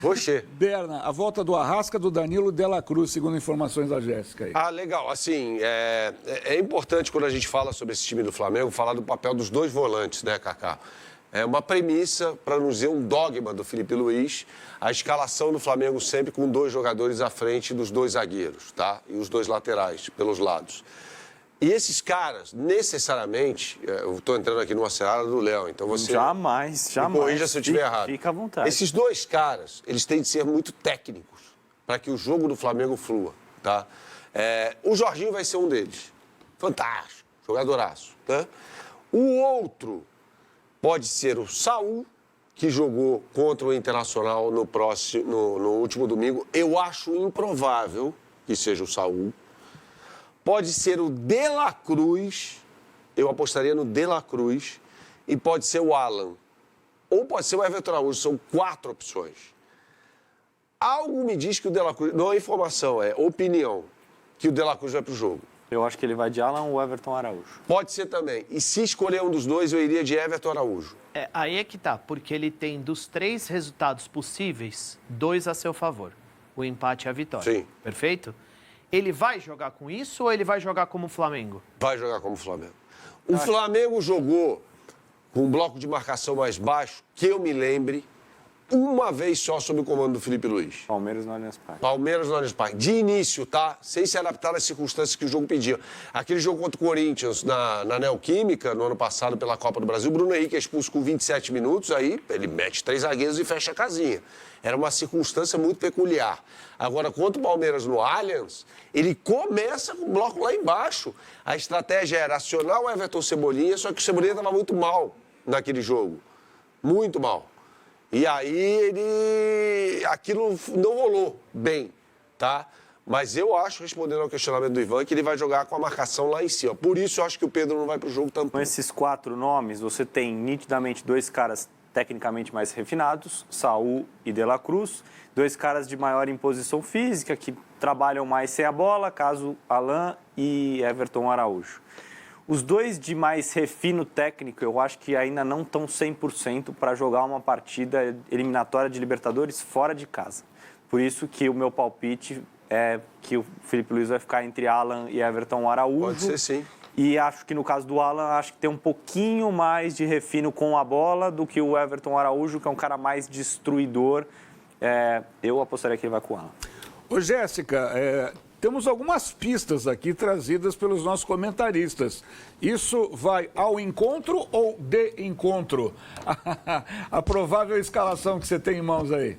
Rocher. Berna, a volta do Arrasca, do Danilo, de la Cruz, segundo informações da Jéssica aí. Ah, legal. Assim, é importante quando a gente fala sobre esse time do Flamengo, falar do papel dos dois volantes, né, Kaká? É uma premissa, para não dizer um dogma do Felipe Luiz, a escalação do Flamengo sempre com dois jogadores à frente dos dois zagueiros, tá? E os dois laterais, pelos lados. E esses caras, necessariamente, eu estou entrando aqui numa seara do Léo, então você... Jamais. Me corrija se eu estiver errado. Fica à vontade. Esses dois caras, eles têm de ser muito técnicos para que o jogo do Flamengo flua, tá? O Jorginho vai ser um deles. Fantástico, jogadoraço, tá? O outro pode ser o Saul, que jogou contra o Internacional no último domingo. Eu acho improvável que seja o Saul. Pode ser o De la Cruz, eu apostaria no De la Cruz, e pode ser o Alan. Ou pode ser o Everton Araújo, são 4 opções. Algo me diz que o De la Cruz, não é informação, é opinião, que o De la Cruz vai para o jogo. Eu acho que ele vai de Alan ou Everton Araújo. Pode ser também. E se escolher um dos dois, eu iria de Everton Araújo. Aí é que tá, porque ele tem dos 3 resultados possíveis, 2 a seu favor. O empate e a vitória. Sim. Perfeito? Ele vai jogar com isso ou ele vai jogar como Flamengo? Vai jogar como Flamengo. O Flamengo jogou com um bloco de marcação mais baixo, que eu me lembre, uma vez só sob o comando do Felipe Luiz. Palmeiras no Allianz Parque. Palmeiras no Allianz Parque. De início, tá? Sem se adaptar às circunstâncias que o jogo pedia. Aquele jogo contra o Corinthians na Neoquímica, no ano passado, pela Copa do Brasil, o Bruno Henrique é expulso com 27 minutos, aí ele mete 3 zagueiros e fecha a casinha. Era uma circunstância muito peculiar. Agora, contra o Palmeiras no Allianz, ele começa com o bloco lá embaixo. A estratégia era acionar o Everton Cebolinha, só que o Cebolinha estava muito mal naquele jogo. Muito mal. E aí aquilo não rolou bem, tá? Mas eu acho, respondendo ao questionamento do Ivan, que ele vai jogar com a marcação lá em cima. Por isso eu acho que o Pedro não vai para o jogo tampouco. Com esses 4 nomes, você tem nitidamente 2 caras tecnicamente mais refinados, Saul e De la Cruz, 2 caras de maior imposição física, que trabalham mais sem a bola, caso Alan e Everton Araújo. Os 2 de mais refino técnico, eu acho que ainda não estão 100% para jogar uma partida eliminatória de Libertadores fora de casa. Por isso que o meu palpite é que o Felipe Luiz vai ficar entre Alan e Everton Araújo. Pode ser, sim. E acho que no caso do Alan, acho que tem um pouquinho mais de refino com a bola do que o Everton Araújo, que é um cara mais destruidor. Eu apostaria que ele vai com o Alan. Ô, Jéssica, temos algumas pistas aqui trazidas pelos nossos comentaristas. Isso vai ao encontro ou de encontro? A provável escalação que você tem em mãos aí.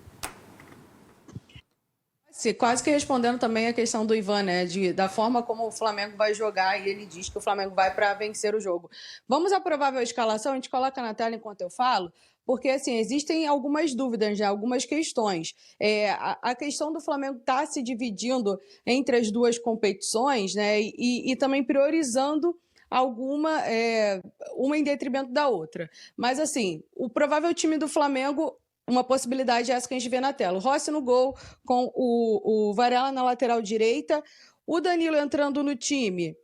Sim, quase que respondendo também a questão do Ivan, né? Da forma como o Flamengo vai jogar, e ele diz que o Flamengo vai para vencer o jogo. Vamos à provável escalação, a gente coloca na tela enquanto eu falo, porque assim, existem algumas dúvidas, já, algumas questões. A questão do Flamengo estar se dividindo entre as duas competições, né? E também priorizando uma em detrimento da outra. Mas assim, o provável time do Flamengo, uma possibilidade é essa que a gente vê na tela. O Rossi no gol, com o Varela na lateral direita. O Danilo entrando no time,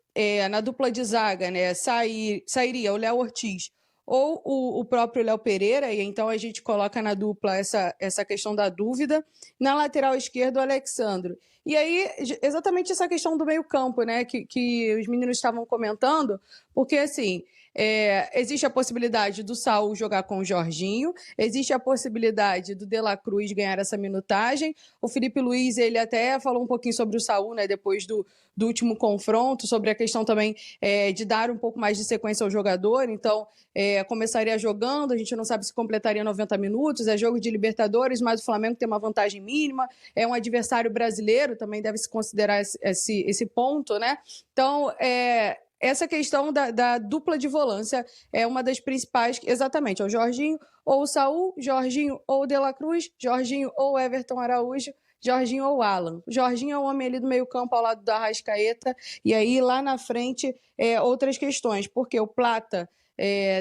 na dupla de zaga, né? Sairia o Léo Ortiz ou o próprio Léo Pereira, e então a gente coloca na dupla essa questão da dúvida. Na lateral esquerda, o Alexandro. E aí, exatamente essa questão do meio-campo, né? Que os meninos estavam comentando, porque assim. Existe a possibilidade do Saul jogar com o Jorginho, existe a possibilidade do De la Cruz ganhar essa minutagem. O Felipe Luiz, ele até falou um pouquinho sobre o Saul, né, depois do último confronto, sobre a questão também de dar um pouco mais de sequência ao jogador. Então, começaria jogando, a gente não sabe se completaria 90 minutos, é jogo de Libertadores, mas o Flamengo tem uma vantagem mínima, é um adversário brasileiro, também deve se considerar esse ponto, né? Então, essa questão da dupla de volância é uma das principais, exatamente, é o Jorginho ou o Saul, Jorginho ou o De la Cruz, Jorginho ou Everton Araújo, Jorginho ou Alan. O Jorginho é o homem ali do meio campo ao lado da Arrascaeta, e aí lá na frente outras questões, porque o Plata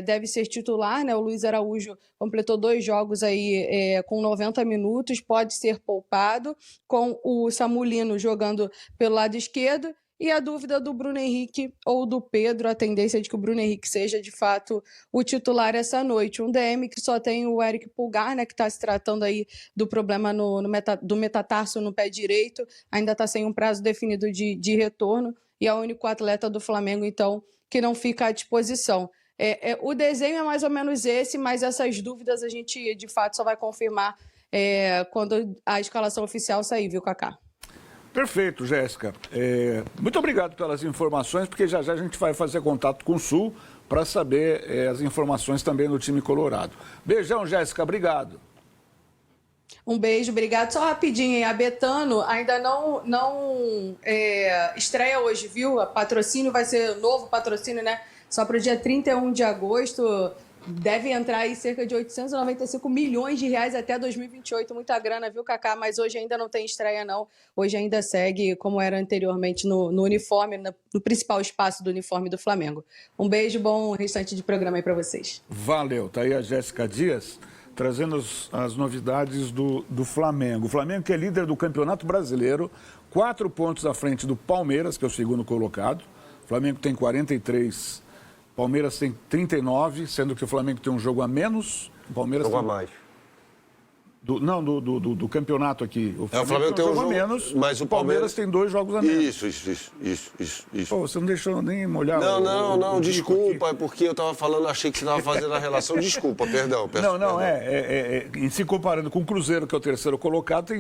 deve ser titular, né? O Luiz Araújo completou 2 jogos aí com 90 minutos, pode ser poupado, com o Samulino jogando pelo lado esquerdo. E a dúvida do Bruno Henrique ou do Pedro, a tendência de que o Bruno Henrique seja, de fato, o titular essa noite. Um DM que só tem o Eric Pulgar, né, que está se tratando aí do problema do metatarso no pé direito, ainda está sem um prazo definido de retorno, e é o único atleta do Flamengo, então, que não fica à disposição. O desenho é mais ou menos esse, mas essas dúvidas a gente, de fato, só vai confirmar quando a escalação oficial sair, viu, Kaká? Perfeito, Jéssica. Muito obrigado pelas informações, porque já a gente vai fazer contato com o Sul para saber as informações também do time colorado. Beijão, Jéssica, obrigado. Um beijo, obrigado. Só rapidinho, hein? A Betano ainda não estreia hoje, viu? O patrocínio vai ser novo patrocínio, né? Só para o dia 31 de agosto. Deve entrar aí cerca de 895 milhões de reais até 2028. Muita grana, viu, Kaká? Mas hoje ainda não tem estreia, não. Hoje ainda segue como era anteriormente no uniforme, no principal espaço do uniforme do Flamengo. Um beijo, bom restante de programa aí para vocês. Valeu. Tá aí a Jéssica Dias trazendo as novidades do Flamengo. O Flamengo que é líder do Campeonato Brasileiro, 4 pontos à frente do Palmeiras, que é o segundo colocado. O Flamengo tem 43, Palmeiras tem 39, sendo que o Flamengo tem um jogo a menos. O Palmeiras Jogo tem... a mais. Do campeonato aqui. O Flamengo tem um jogo a menos, mas o Palmeiras tem 2 jogos a menos. Isso. Pô, você não deixou nem molhar Não, desculpa, é porque eu estava falando, achei que você estava fazendo a relação. Desculpa, perdão. Não, em se comparando com o Cruzeiro, que é o terceiro colocado,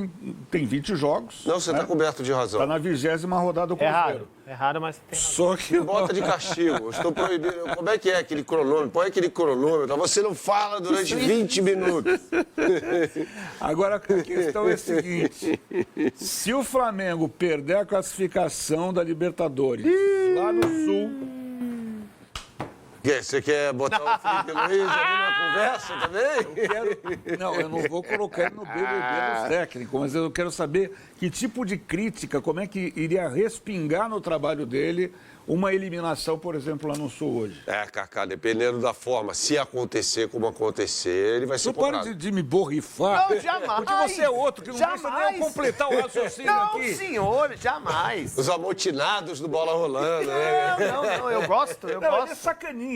tem 20 jogos. Não, você está coberto de razão. Está na 20ª rodada do Cruzeiro. Errado, mas tem razão. Só que... Bota de castigo, eu estou proibindo. Como é que é aquele cronômetro? Põe aquele cronômetro, você não fala durante 20 minutos. Agora, a questão é a seguinte: se o Flamengo perder a classificação da Libertadores lá no Sul... Você quer botar o Felipe Luiz ali na conversa também? Eu não vou colocar ele no BBB dos técnicos, mas eu quero saber que tipo de crítica, como é que iria respingar no trabalho dele uma eliminação, por exemplo, lá no Sul hoje. Kaká, dependendo da forma, se acontecer como acontecer, ele vai ser cobrado. Para de me borrifar. Não, jamais. Porque você é outro que não deixa nem eu completar o raciocínio aqui. Não, senhor, jamais. Os amotinados do bola rolando, né? Não, eu gosto. Ele é sacaninha.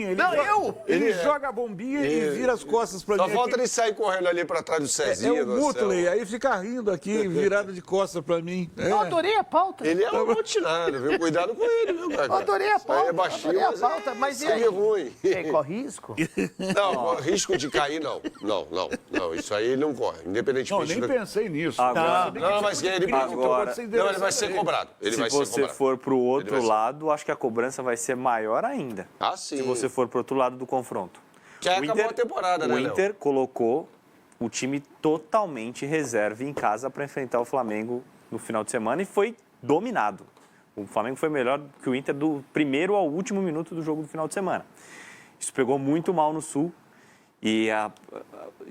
Ele joga a bombinha e vira as costas pra mim. Só falta ele sair correndo ali pra trás do Cezinha. É o Mutley, aí fica rindo aqui, virado de costas pra mim. Eu adorei a pauta. Ele é um amotinado, viu? Cuidado com ele, viu, cara? Eu adorei a pauta. É baixinho, mas e aí? ruim. Corre risco? Não, risco de cair, não. Não, isso aí ele não corre, independentemente... Nem pensei nisso. Não, mas ele vai ser cobrado. Se você for para o outro lado, acho que a cobrança vai ser maior ainda. Ah, sim. Se você for para o outro lado do confronto. Já acabou a temporada, né, O Inter colocou o time totalmente reserva em casa para enfrentar o Flamengo no final de semana e foi dominado. O Flamengo foi melhor que o Inter do primeiro ao último minuto do jogo do final de semana. Isso pegou muito mal no Sul e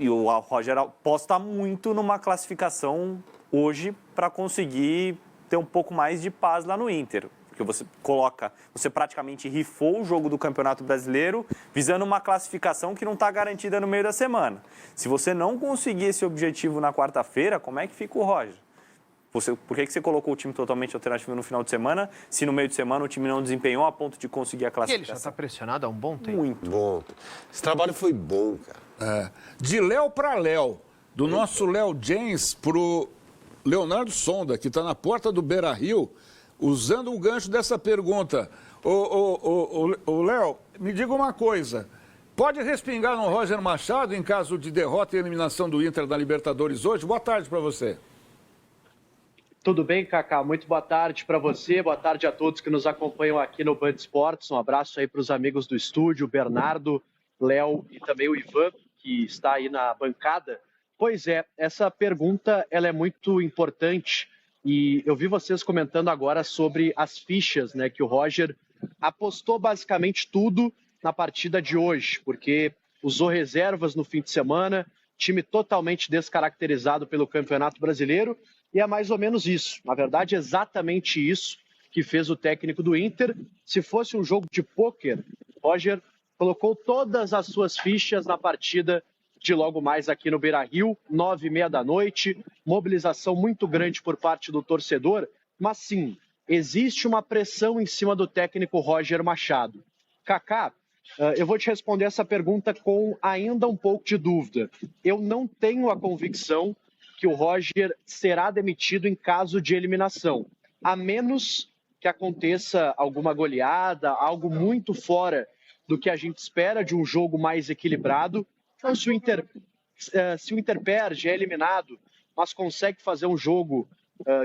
o Roger aposta muito numa classificação hoje para conseguir ter um pouco mais de paz lá no Inter. Porque você praticamente rifou o jogo do Campeonato Brasileiro visando uma classificação que não está garantida no meio da semana. Se você não conseguir esse objetivo na quarta-feira, como é que fica o Roger? Por que você colocou o time totalmente alternativo no final de semana, se no meio de semana o time não desempenhou a ponto de conseguir a classificação? Ele já está pressionado há um bom tempo. Muito bom. Esse trabalho foi bom, cara. De Léo para Léo, do nosso Léo James pro Leonardo Sonda, que está na porta do Beira-Rio, usando o gancho dessa pergunta. Ô Léo, me diga uma coisa. Pode respingar no Roger Machado em caso de derrota e eliminação do Inter da Libertadores hoje? Boa tarde para você. Tudo bem, Kaká? Muito boa tarde para você, boa tarde a todos que nos acompanham aqui no Band Esportes. Um abraço aí para os amigos do estúdio, Bernardo, Léo e também o Ivan, que está aí na bancada. Pois é, essa pergunta ela é muito importante e eu vi vocês comentando agora sobre as fichas, né, que o Roger apostou basicamente tudo na partida de hoje, porque usou reservas no fim de semana, time totalmente descaracterizado pelo Campeonato Brasileiro. E é mais ou menos isso. Na verdade, é exatamente isso que fez o técnico do Inter. Se fosse um jogo de pôquer, Roger colocou todas as suas fichas na partida de logo mais aqui no Beira-Rio, 21h30 da noite. Mobilização muito grande por parte do torcedor. Mas sim, existe uma pressão em cima do técnico Roger Machado. Kaká, eu vou te responder essa pergunta com ainda um pouco de dúvida. Eu não tenho a convicção que o Roger será demitido em caso de eliminação, a menos que aconteça alguma goleada, algo muito fora do que a gente espera de um jogo mais equilibrado. Então, se o Inter perde, é eliminado, mas consegue fazer um jogo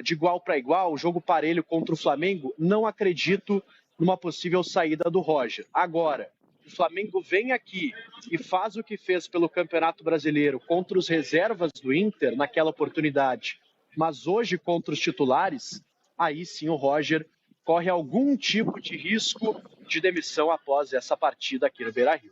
de igual para igual, um jogo parelho contra o Flamengo, não acredito numa possível saída do Roger. Agora, o Flamengo vem aqui e faz o que fez pelo Campeonato Brasileiro contra os reservas do Inter naquela oportunidade, mas hoje contra os titulares, aí sim o Roger corre algum tipo de risco de demissão após essa partida aqui no Beira-Rio.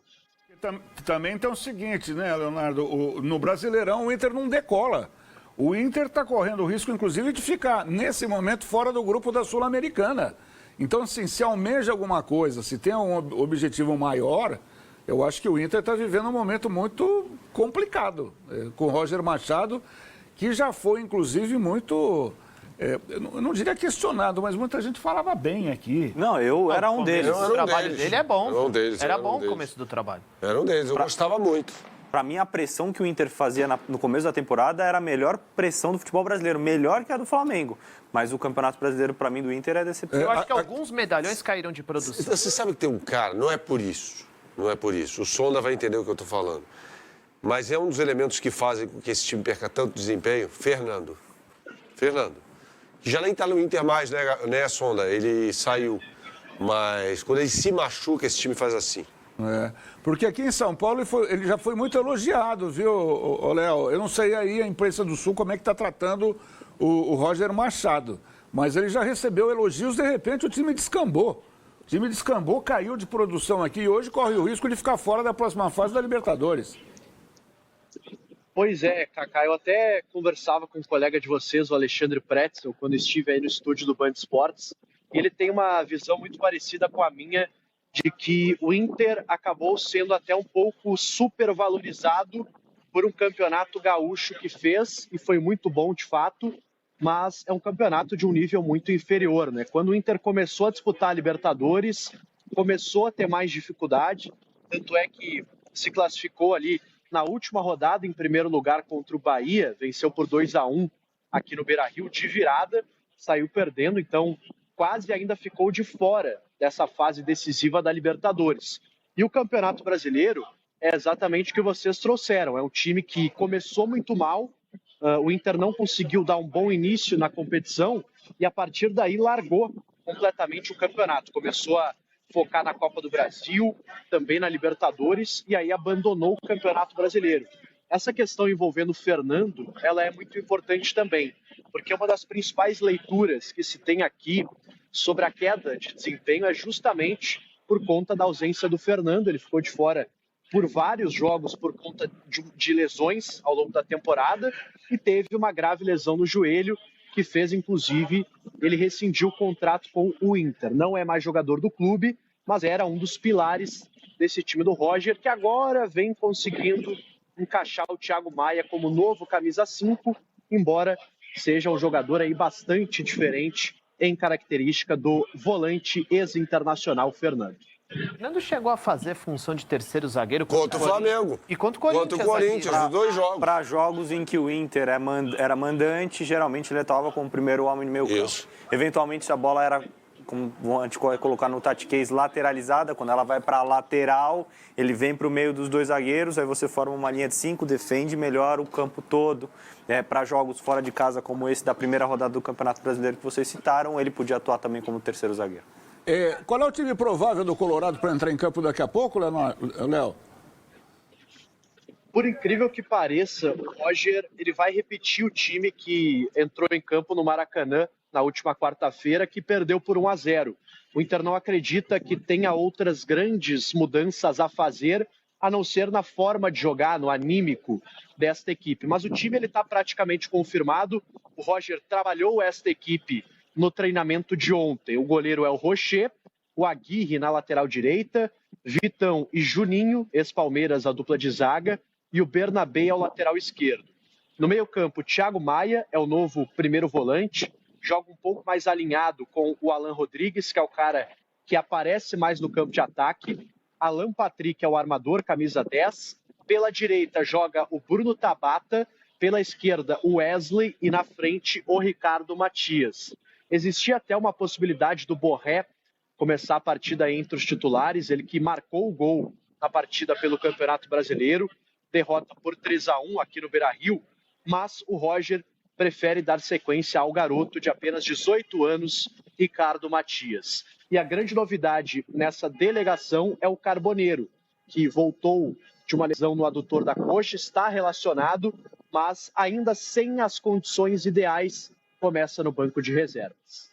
Também tem o seguinte, né, Leonardo? No Brasileirão o Inter não decola. O Inter está correndo o risco, inclusive, de ficar, nesse momento, fora do grupo da Sul-Americana. Então, assim, se almeja alguma coisa, se tem um objetivo maior, eu acho que o Inter está vivendo um momento muito complicado, com o Roger Machado, que já foi, inclusive, muito... eu não diria questionado, mas muita gente falava bem aqui. Não, eu era um deles. O trabalho dele é bom. Era um deles, Era era um bom o deles. começo do trabalho. Era um deles, eu gostava muito. Para mim, a pressão que o Inter fazia no começo da temporada era a melhor pressão do futebol brasileiro, melhor que a do Flamengo. Mas o Campeonato Brasileiro, para mim, do Inter é decepção. Eu acho que alguns medalhões caíram de produção. Você sabe que tem um cara, não é por isso, não é por isso. O Sonda vai entender o que eu estou falando. Mas é um dos elementos que fazem com que esse time perca tanto desempenho, Fernando. Que já nem está no Inter mais, né, Sonda? Ele saiu. Mas quando ele se machuca, esse time faz assim. Porque aqui em São Paulo ele já foi muito elogiado, viu, Léo? Eu não sei aí a imprensa do Sul como é que está tratando o Roger Machado, mas ele já recebeu elogios, de repente o time descambou. O time descambou, caiu de produção aqui e hoje corre o risco de ficar fora da próxima fase da Libertadores. Pois é, Kaká, eu até conversava com um colega de vocês, o Alexandre Pretzel, quando estive aí no estúdio do Band Esportes, e ele tem uma visão muito parecida com a minha, de que o Inter acabou sendo até um pouco supervalorizado por um campeonato gaúcho que fez, e foi muito bom de fato, mas é um campeonato de um nível muito inferior, né? Quando o Inter começou a disputar a Libertadores, começou a ter mais dificuldade, tanto é que se classificou ali na última rodada em primeiro lugar contra o Bahia, venceu por 2-1 aqui no Beira-Rio de virada, saiu perdendo, então quase ainda ficou de fora dessa fase decisiva da Libertadores. E o Campeonato Brasileiro é exatamente o que vocês trouxeram. É um time que começou muito mal, o Inter não conseguiu dar um bom início na competição e a partir daí largou completamente o campeonato. Começou a focar na Copa do Brasil, também na Libertadores e aí abandonou o Campeonato Brasileiro. Essa questão envolvendo o Fernando, ela é muito importante também, porque uma das principais leituras que se tem aqui sobre a queda de desempenho é justamente por conta da ausência do Fernando. Ele ficou de fora por vários jogos por conta de lesões ao longo da temporada e teve uma grave lesão no joelho que fez, inclusive, ele rescindir o contrato com o Inter. Não é mais jogador do clube, mas era um dos pilares desse time do Roger, que agora vem conseguindo encaixar o Thiago Maia como novo camisa 5, embora seja um jogador aí bastante diferente em característica do volante ex-internacional Fernando. Fernando chegou a fazer função de terceiro zagueiro Contra o Flamengo. E contra o Corinthians. Contra o Corinthians, os dois jogos. Para jogos em que o Inter era mandante, geralmente ele atuava como primeiro homem no meio campo. Isso. Eventualmente, se a bola era, como a gente colocar no tatiquês, lateralizada, quando ela vai para a lateral, ele vem para o meio dos dois zagueiros, aí você forma uma linha de 5, defende melhor o campo todo. Para jogos fora de casa como esse da primeira rodada do Campeonato Brasileiro que vocês citaram, ele podia atuar também como terceiro zagueiro. Qual é o time provável do Colorado para entrar em campo daqui a pouco, Léo? Por incrível que pareça, o Roger ele vai repetir o time que entrou em campo no Maracanã na última quarta-feira, que perdeu por 1-0. O Inter não acredita que tenha outras grandes mudanças a fazer, a não ser na forma de jogar, no anímico desta equipe. Mas o time está praticamente confirmado. O Roger trabalhou esta equipe no treinamento de ontem. O goleiro é o Rocher, o Aguirre na lateral direita, Vitão e Juninho, ex-Palmeiras, a dupla de zaga, e o Bernabé é o lateral esquerdo. No meio-campo, Thiago Maia é o novo primeiro volante, joga um pouco mais alinhado com o Alan Rodrigues, que é o cara que aparece mais no campo de ataque. Alan Patrick é o armador, camisa 10. Pela direita joga o Bruno Tabata, pela esquerda o Wesley e na frente o Ricardo Matias. Existia até uma possibilidade do Borré começar a partida entre os titulares, ele que marcou o gol na partida pelo Campeonato Brasileiro, derrota por 3-1 aqui no Beira-Rio, mas o Roger prefere dar sequência ao garoto de apenas 18 anos, Ricardo Matias. E a grande novidade nessa delegação é o Carboneiro, que voltou de uma lesão no adutor da coxa, está relacionado, mas ainda sem as condições ideais, começa no banco de reservas.